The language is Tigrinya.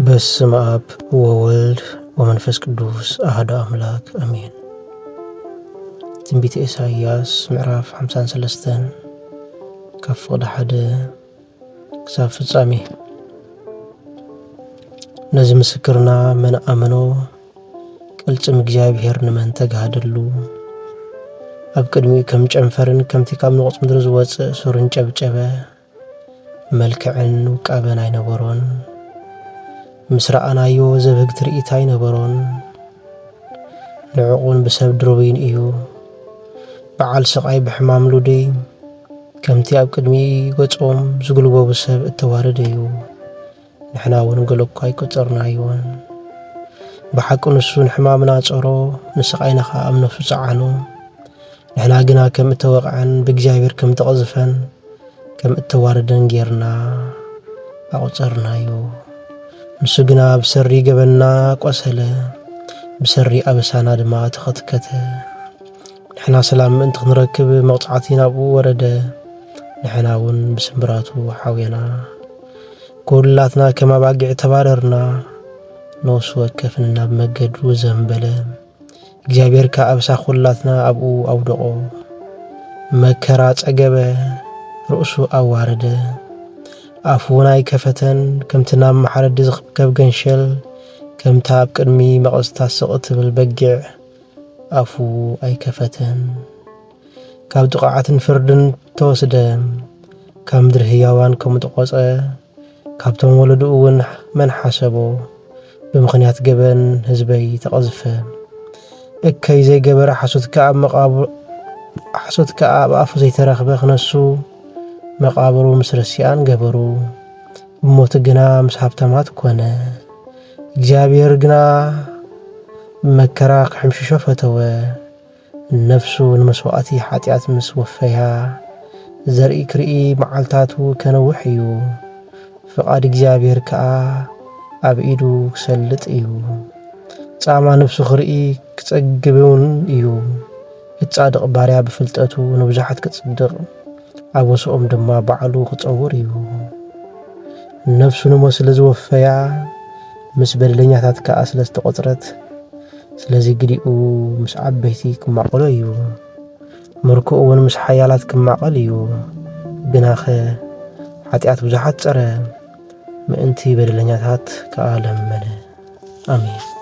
በስመ አብ ወወልድ ወመንፈስ ቅዱስ አሐዱ አምላክ አሜን። ትንቢተ ኢሳይያስ ምዕራፍ 53 ካብ ፍቕዲ 1 ክሳብ ፍጻሜ። ነዚ ምስክርና መን ኣመኖ ቅልጽም እግዚኣብሔር ንመን ተጋሃደሉ ኣብ ቅድሚኡ ከም ጨንፈርን ከምቲ ካብ ንቑጽ ምድሪ ዝወፅእ ሱርን ጨብጨበ መልክዕን ውቃበን ኣይነበሮን ምስ ረኣናዮ ዘብህግ ትርኢት ኣይነበሮን ንዕቑን ብሰብ ድርበይን እዩ በዓል ስቓይ ብሕማም ሉደይ ከምቲ ኣብ ቅድሚ ገጾም ዝግልበቡ ሰብ እተዋረደ እዩ። ንሕና እውን ገለኳ ኣይቈጸርናዮን ብሓቂ ንሱ ንሕማምና ጸሮ ንስቓይና ኸ ኣብ ነፍሱ ፀዓኑ። ንሕና ግና ከም እተወቕዐን ብእግዚኣብሔር ከም ተቐዝፈን ከም እተዋረደን ጌርና ኣቝጸርናዮ። ንሱ ግና ብሰሪ ገበና ቈሰለ ብሰሪ ኣበሳና ድማ ተኸትከተ። ንሕና ሰላም ምእንቲ ክንረክብ መቕጻዕቲ ናብኡ ወረደ። ንሕና እውን ብስምብራቱ ሓውየና ጐድላትና ከም ኣባጊዕ ተባረርና። ነፍሱ ወከፍን ናብ መገዱ ዘንበለ እግዚኣብሔር ከኣብሳ ኲላትና ኣብኡ ኣውደቖ። መከራ ጸገበ ርእሱ ኣዋረደ ኣፉ እውን ኣይከፈተን። ከምቲ ናብ መሓረዲ ዝኽከብ ገንሸል ከምታ ኣብ ቅድሚ መቐዝታት ስቕ ትብል በጊዕ ኣፉ ኣይከፈተን። ካብ ጥቓዓትን ፍርድን ተወስደ ካብ ምድሪ ህያዋን ከም ተቖጸ ካብቶም ወለዱ እውን መን ሓሰቦ። ብምኽንያት ገበን ህዝበይ ተቐዝፈ እከይ ዘይገበረ ሓሶትካ ኣብ ኣፉ ዘይተረኽበ ክነሱ መቓብሩ ምስ ረሲኣን ገበሩ። ብሞቱ ግና ምስ ሃብታማት ኮነ። እግዚኣብሔር ግና መከራ ክሕምሽሾ ፈተወ። ነፍሱ ንመስዋዕቲ ኃጢኣት ምስ ወፈያ ዘርኢ ክርኢ መዓልታቱ ከነውሕ እዩ። ፍቓድ እግዚኣብሔር ከኣ ኣብ ኢዱ ክሰልጥ እዩ። ጻማ ነፍሱ ክርኢ ክጸግብውን እዩ። እጻድቕ ባርያ ብፍልጠቱ ንብዙሓት ክጽድቕ ኣብ ወስኦም ድማ ባዕሉ ክጸውር እዩ። ነፍሱ ንሞት ስለ ዝወፈያ ምስ በደለኛታት ከኣ ስለ ዝተቖጽረት ስለዚ ግዲኡ ምስ ዓበይቲ ክማቐሎ እዩ። ምርኩኡ እውን ምስ ሓያላት ክማቐል እዩ። ግናኸ ኃጢኣት ብዙሓት ጸረ ምእንቲ በደለኛታት ከኣ ለመነ። ኣሜን።